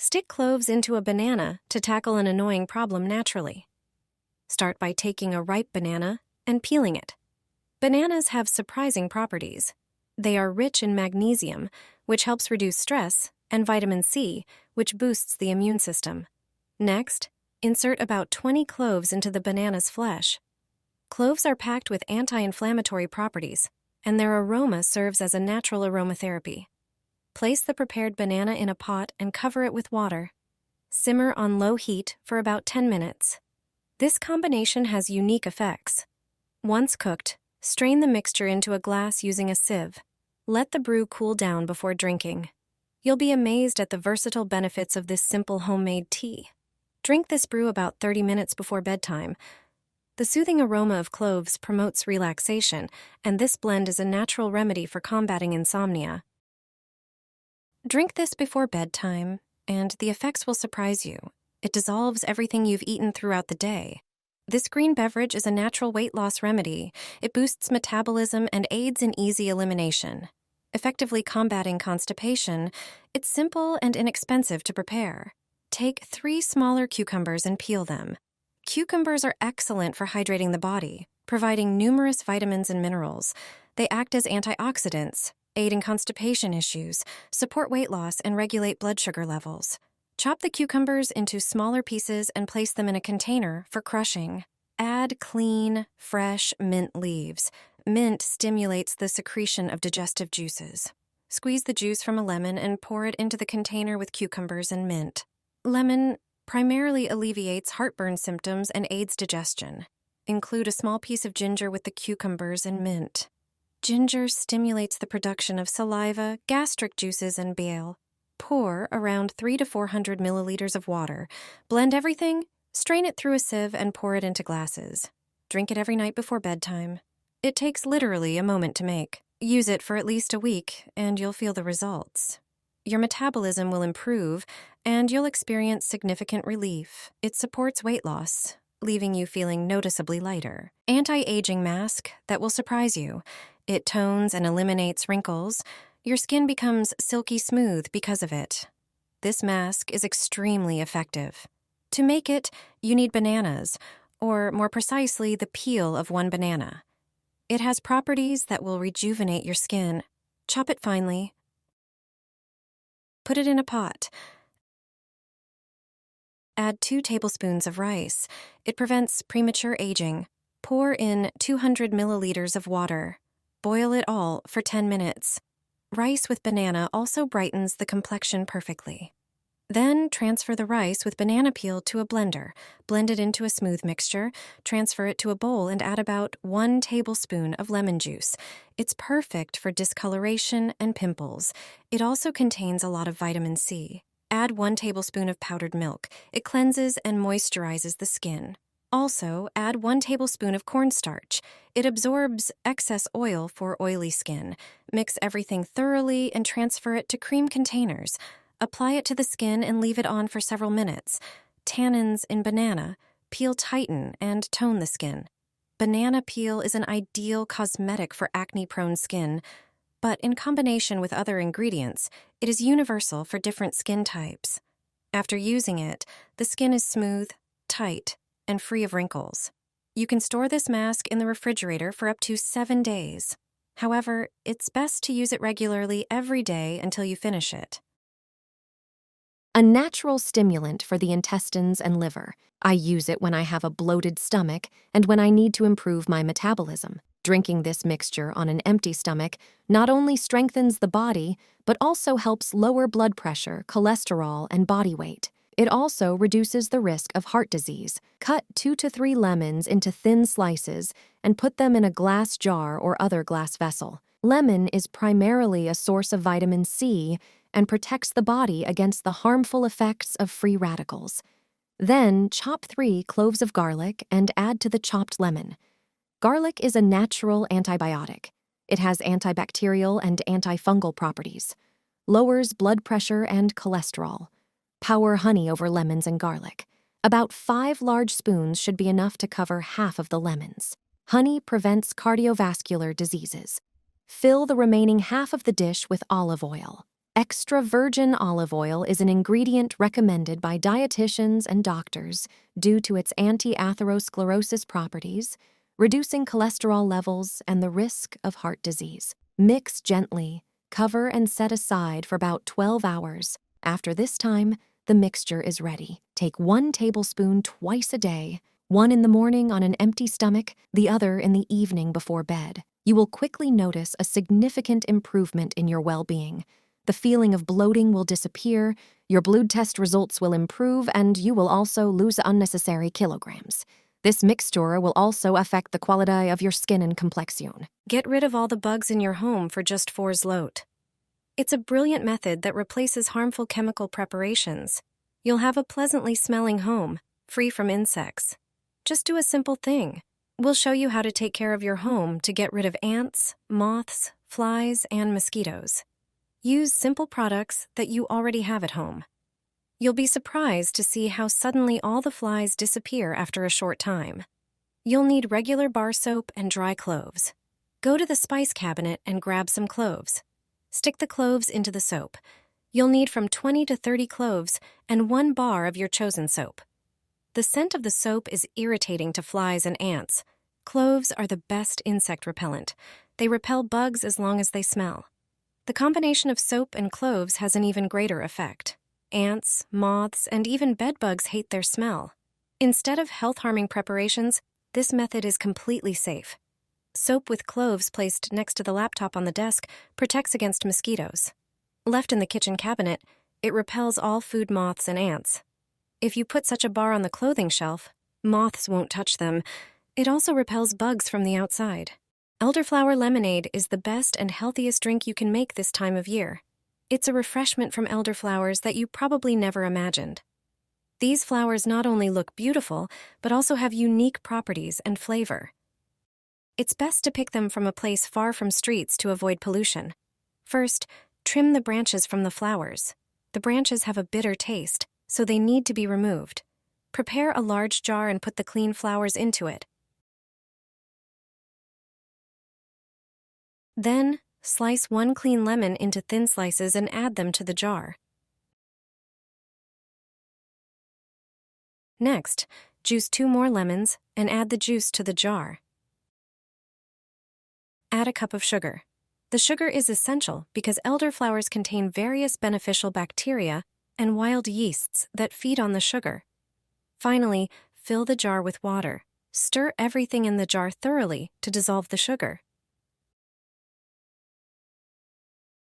Stick cloves into a banana to tackle an annoying problem naturally. Start by taking a ripe banana and peeling it. Bananas have surprising properties. They are rich in magnesium, which helps reduce stress, and vitamin C, which boosts the immune system. Next, insert about 20 cloves into the banana's flesh. Cloves are packed with anti-inflammatory properties, and their aroma serves as a natural aromatherapy. Place the prepared banana in a pot and cover it with water. Simmer on low heat for about 10 minutes. This combination has unique effects. Once cooked, strain the mixture into a glass using a sieve. Let the brew cool down before drinking. You'll be amazed at the versatile benefits of this simple homemade tea. Drink this brew about 30 minutes before bedtime. The soothing aroma of cloves promotes relaxation, and this blend is a natural remedy for combating insomnia. Drink this before bedtime, and the effects will surprise you. It dissolves everything you've eaten throughout the day. This green beverage is a natural weight loss remedy. It boosts metabolism and aids in easy elimination. Effectively combating constipation, it's simple and inexpensive to prepare. Take 3 smaller cucumbers and peel them. Cucumbers are excellent for hydrating the body, providing numerous vitamins and minerals. They act as antioxidants, aid in constipation issues, support weight loss, and regulate blood sugar levels. Chop the cucumbers into smaller pieces and place them in a container for crushing. Add clean, fresh mint leaves. Mint stimulates the secretion of digestive juices. Squeeze the juice from a lemon and pour it into the container with cucumbers and mint. Lemon primarily alleviates heartburn symptoms and aids digestion. Include a small piece of ginger with the cucumbers and mint. Ginger stimulates the production of saliva, gastric juices, and bile. Pour around 300 to 400 milliliters of water. Blend everything, strain it through a sieve, and pour it into glasses. Drink it every night before bedtime. It takes literally a moment to make. Use it for at least a week, and you'll feel the results. Your metabolism will improve, and you'll experience significant relief. It supports weight loss, leaving you feeling noticeably lighter. Anti-aging mask that will surprise you. It tones and eliminates wrinkles. Your skin becomes silky smooth because of it. This mask is extremely effective. To make it, you need bananas, or more precisely, the peel of one banana. It has properties that will rejuvenate your skin. Chop it finely. Put it in a pot. Add 2 tablespoons of rice. It prevents premature aging. Pour in 200 milliliters of water. Boil it all for 10 minutes. Rice with banana also brightens the complexion perfectly. Then transfer the rice with banana peel to a blender. Blend it into a smooth mixture. Transfer it to a bowl and add about 1 tablespoon of lemon juice. It's perfect for discoloration and pimples. It also contains a lot of vitamin C. Add 1 tablespoon of powdered milk. It cleanses and moisturizes the skin. Also, add 1 tablespoon of cornstarch. It absorbs excess oil for oily skin. Mix everything thoroughly and transfer it to cream containers. Apply it to the skin and leave it on for several minutes. Tannins in banana peel tighten and tone the skin. Banana peel is an ideal cosmetic for acne-prone skin, but in combination with other ingredients, it is universal for different skin types. After using it, the skin is smooth, tight, and free of wrinkles. You can store this mask in the refrigerator for up to 7 days. However, it's best to use it regularly every day until you finish it. A natural stimulant for the intestines and liver. I use it when I have a bloated stomach and when I need to improve my metabolism. Drinking this mixture on an empty stomach not only strengthens the body, but also helps lower blood pressure, cholesterol, and body weight. It also reduces the risk of heart disease. Cut 2 to 3 lemons into thin slices and put them in a glass jar or other glass vessel. Lemon is primarily a source of vitamin C and protects the body against the harmful effects of free radicals. Then chop 3 cloves of garlic and add to the chopped lemon. Garlic is a natural antibiotic. It has antibacterial and antifungal properties. Lowers blood pressure and cholesterol. Pour honey over lemons and garlic. About 5 large spoons should be enough to cover half of the lemons. Honey prevents cardiovascular diseases. Fill the remaining half of the dish with olive oil. Extra virgin olive oil is an ingredient recommended by dietitians and doctors due to its anti-atherosclerosis properties, reducing cholesterol levels and the risk of heart disease. Mix gently, cover and set aside for about 12 hours. After this time, the mixture is ready. Take 1 tablespoon twice a day, one in the morning on an empty stomach, the other in the evening before bed. You will quickly notice a significant improvement in your well-being. The feeling of bloating will disappear, your blood test results will improve, and you will also lose unnecessary kilograms. This mixture will also affect the quality of your skin and complexion. Get rid of all the bugs in your home for just 4 zloty. It's a brilliant method that replaces harmful chemical preparations. You'll have a pleasantly smelling home, free from insects. Just do a simple thing. We'll show you how to take care of your home to get rid of ants, moths, flies, and mosquitoes. Use simple products that you already have at home. You'll be surprised to see how suddenly all the flies disappear after a short time. You'll need regular bar soap and dry cloves. Go to the spice cabinet and grab some cloves. Stick the cloves into the soap. You'll need from 20 to 30 cloves and 1 bar of your chosen soap. The scent of the soap is irritating to flies and ants. Cloves are the best insect repellent. They repel bugs as long as they smell. The combination of soap and cloves has an even greater effect. Ants, moths, and even bedbugs hate their smell. Instead of health-harming preparations, this method is completely safe. Soap with cloves placed next to the laptop on the desk protects against mosquitoes. Left in the kitchen cabinet, it repels all food moths and ants. If you put such a bar on the clothing shelf, moths won't touch them. It also repels bugs from the outside. Elderflower lemonade is the best and healthiest drink you can make this time of year. It's a refreshment from elderflowers that you probably never imagined. These flowers not only look beautiful, but also have unique properties and flavor. It's best to pick them from a place far from streets to avoid pollution. First, trim the branches from the flowers. The branches have a bitter taste, so they need to be removed. Prepare a large jar and put the clean flowers into it. Then, slice 1 clean lemon into thin slices and add them to the jar. Next, juice 2 more lemons and add the juice to the jar. Add a cup of sugar. The sugar is essential because elderflowers contain various beneficial bacteria and wild yeasts that feed on the sugar. Finally, fill the jar with water. Stir everything in the jar thoroughly to dissolve the sugar.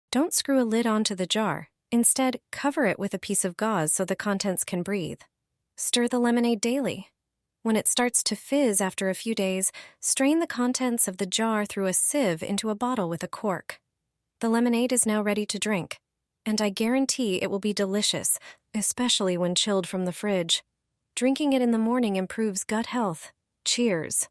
Don't screw a lid onto the jar. Instead, cover it with a piece of gauze so the contents can breathe. Stir the lemonade daily. When it starts to fizz after a few days, strain the contents of the jar through a sieve into a bottle with a cork. The lemonade is now ready to drink, and I guarantee it will be delicious, especially when chilled from the fridge. Drinking it in the morning improves gut health. Cheers!